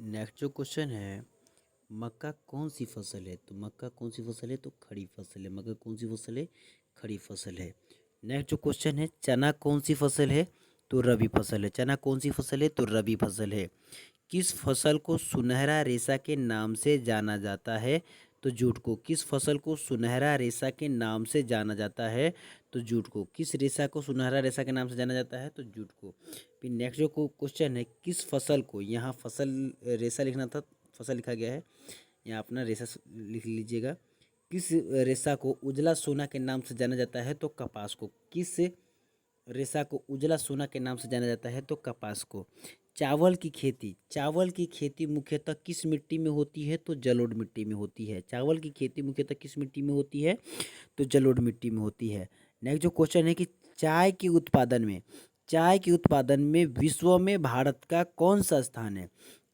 Next जो question है, मक्का कौन सी फसल है? तो मक्का कौन सी फसल है? तो खड़ी फसल है। मक्का कौन सी फसल है? खड़ी फसल है। नेक्स्ट जो क्वेश्चन है, चना कौन सी फसल है? तो रबी फसल है। चना कौन सी फसल है? तो रबी फसल है। किस फसल को सुनहरा रेशा के नाम से जाना जाता है? तो जूट को। किस फसल को सुनहरा रेशा के नाम से जाना जाता है? तो जूट को। किस रेशा को सुनहरा रेशा के नाम से जाना जाता है? तो जूट को। फिर नेक्स्ट जो क्वेश्चन है, किस फसल को, यहाँ फसल रेशा लिखना था, फसल लिखा गया है, यहाँ अपना रेशा लिख लीजिएगा। किस रेशा को उजला सोना के नाम से जाना जाता है? तो कपास को। किस रेशा को उजला सोना के नाम से जाना जाता है? तो कपास को। चावल की खेती मुख्यतः किस मिट्टी में होती है? तो जलोढ़ मिट्टी में होती है। चावल की खेती मुख्यतः किस मिट्टी में होती है? तो जलोढ़ मिट्टी में होती है। नेक्स्ट जो क्वेश्चन है कि चाय के उत्पादन में विश्व में भारत का कौन सा स्थान है?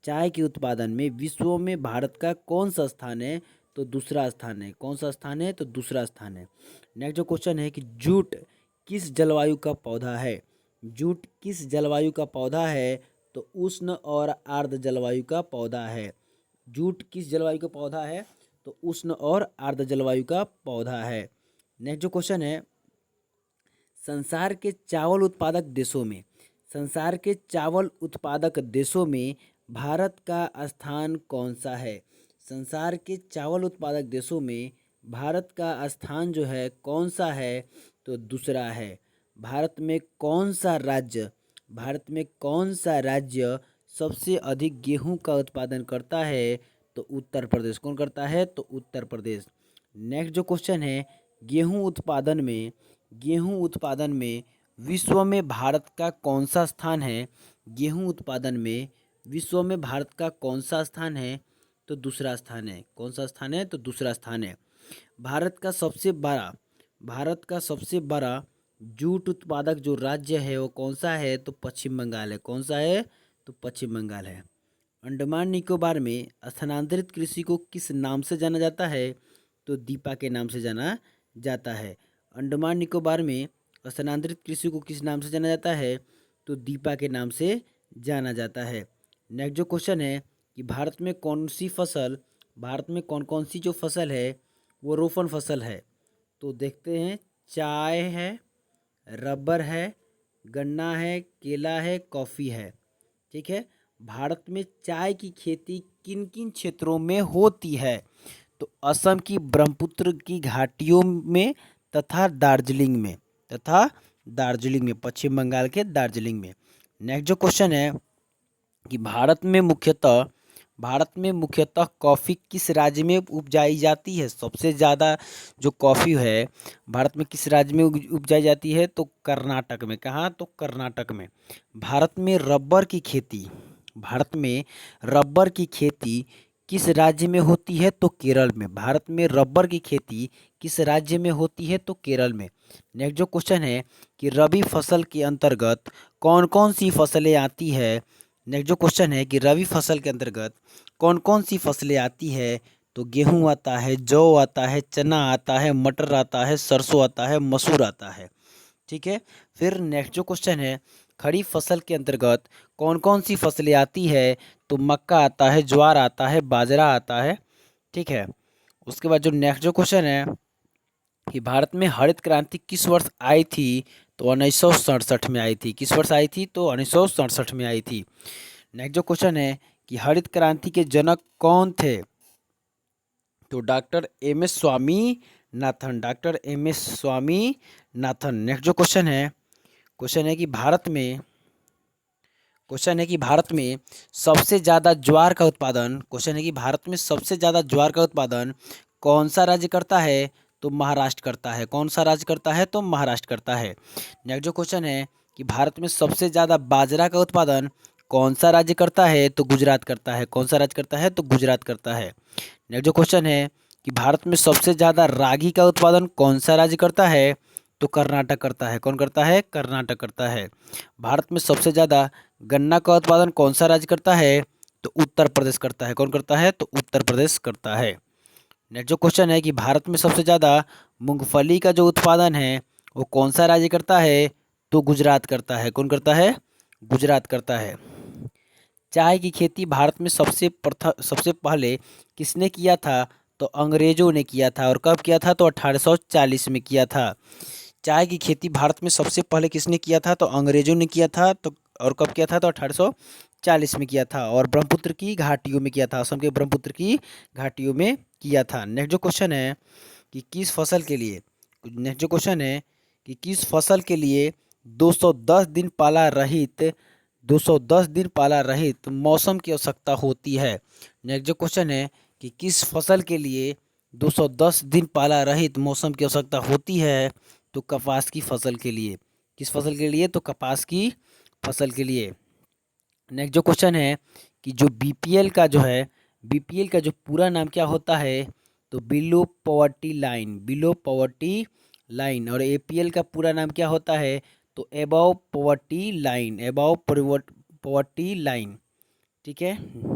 चाय के उत्पादन में विश्व में भारत का कौन सा स्थान है? तो दूसरा स्थान है। कौन सा स्थान है? तो दूसरा स्थान है। नेक्स्ट जो क्वेश्चन है कि जूट किस जलवायु का पौधा है? जूट किस जलवायु का पौधा है? तो उष्ण और आर्द्र जलवायु का पौधा है। जूट किस जलवायु का पौधा है? तो उष्ण और आर्द्र जलवायु का पौधा है। नेक्स्ट जो क्वेश्चन है, संसार के चावल उत्पादक देशों में भारत का स्थान कौन सा है? संसार के चावल उत्पादक देशों में भारत का स्थान जो है कौन सा है? तो दूसरा है। भारत में कौन सा राज्य सबसे अधिक गेहूं का उत्पादन करता है? तो उत्तर प्रदेश। कौन करता है? तो उत्तर प्रदेश। नेक्स्ट जो क्वेश्चन है, गेहूं उत्पादन में विश्व में भारत का कौन सा स्थान है? गेहूं उत्पादन में विश्व में भारत का कौन सा स्थान है? तो दूसरा स्थान है। कौन सा स्थान है? तो दूसरा स्थान है। भारत का सबसे बड़ा जूट उत्पादक जो राज्य है वो कौन सा है? तो पश्चिम बंगाल है। कौन सा है? तो पश्चिम बंगाल है। अंडमान निकोबार में स्थानांतरित कृषि को किस नाम से जाना जाता है? तो दीपा के नाम से जाना जाता है। अंडमान निकोबार में स्थानांतरित कृषि को किस नाम से जाना जाता है? तो दीपा के नाम से जाना जाता है। नेक्स्ट जो क्वेश्चन है कि भारत में कौन कौन सी जो फसल है वो रोपण फसल है? तो देखते हैं, चाय है, रबर है, गन्ना है, केला है, कॉफ़ी है। ठीक है। भारत में चाय की खेती किन किन क्षेत्रों में होती है? तो असम की ब्रह्मपुत्र की घाटियों में तथा दार्जिलिंग में, पश्चिम बंगाल के दार्जिलिंग में। नेक्स्ट जो क्वेश्चन है कि भारत में मुख्यतः कॉफ़ी किस राज्य में उपजाई जाती है? सबसे ज़्यादा जो कॉफ़ी है भारत में किस राज्य में उपजाई जाती है? तो कर्नाटक में। कहाँ? तो कर्नाटक में। भारत में रबर की खेती किस राज्य में होती है? तो केरल में। भारत में रबर की खेती किस राज्य में होती है? तो केरल में। नेक्स्ट जो क्वेश्चन है कि रबी फसल के अंतर्गत कौन कौन सी फसलें आती है? नेक्स्ट जो क्वेश्चन है कि रबी फसल के अंतर्गत कौन कौन सी फसलें आती है? तो गेहूं आता है, जौ आता है, चना आता है, मटर आता है, सरसों आता है, मसूर आता है। ठीक है। फिर नेक्स्ट जो क्वेश्चन है, खरीफ फसल के अंतर्गत कौन कौन सी फसलें आती है? तो मक्का आता है, ज्वार आता है, बाजरा आता है। ठीक है। उसके बाद जो नेक्स्ट जो क्वेश्चन है कि भारत में हरित क्रांति किस वर्ष आई थी? तो 1967 में आई थी। किस वर्ष आई थी? तो 1967 में आई थी। नेक्स्ट जो क्वेश्चन है कि हरित क्रांति के जनक कौन थे? तो doctor M S Swaminathan. Next जो क्वेश्चन है कि भारत में सबसे ज़्यादा ज्वार का उत्पादन कौन सा राज्य करता है? तो महाराष्ट्र करता है। कौन सा राज्य करता है? तो महाराष्ट्र करता है। नेक्स्ट जो क्वेश्चन है कि भारत में सबसे ज़्यादा बाजरा का उत्पादन कौन सा राज्य करता है? तो गुजरात करता है। कौन सा राज्य करता है? तो गुजरात करता है। नेक्स्ट जो क्वेश्चन है कि भारत में सबसे ज़्यादा रागी का उत्पादन कौन सा राज्य करता है? तो कर्नाटक करता है। कौन करता है? कर्नाटक करता है। भारत में सबसे ज़्यादा गन्ना का उत्पादन कौन सा राज्य करता है? तो उत्तर प्रदेश करता है। कौन करता है? तो उत्तर प्रदेश करता है। नेक्स्ट जो क्वेश्चन है कि भारत में सबसे ज़्यादा मूंगफली का जो उत्पादन है वो कौन सा राज्य करता है? तो गुजरात करता है। कौन करता है? गुजरात करता है। चाय की खेती भारत में सबसे पहले किसने किया था? तो अंग्रेजों ने किया था। और कब किया था? तो 1840 में किया था। चाय की खेती भारत में सबसे पहले किसने किया था? तो अंग्रेजों ने किया था। तो और कब किया था? तो 1840 में किया था, और ब्रह्मपुत्र की घाटियों में किया था। असम के ब्रह्मपुत्र की घाटियों में किया था। नेक्स्ट जो क्वेश्चन है कि किस फसल के लिए नेक्स्ट जो क्वेश्चन है कि किस फसल के लिए 210 दिन पाला रहित 210 दिन पाला रहित मौसम की आवश्यकता होती है? नेक्स्ट जो क्वेश्चन है कि किस फसल के लिए 210 दिन पाला रहित मौसम की आवश्यकता होती है? तो कपास की फसल के लिए। किस फसल के लिए? तो कपास की फसल के लिए। नेक्स्ट जो क्वेश्चन है कि जो बीपीएल का जो पूरा नाम क्या होता है? तो बिलो पॉवर्टी लाइन। और एपीएल का पूरा नाम क्या होता है? तो एबव पॉवर्टी लाइन। ठीक है।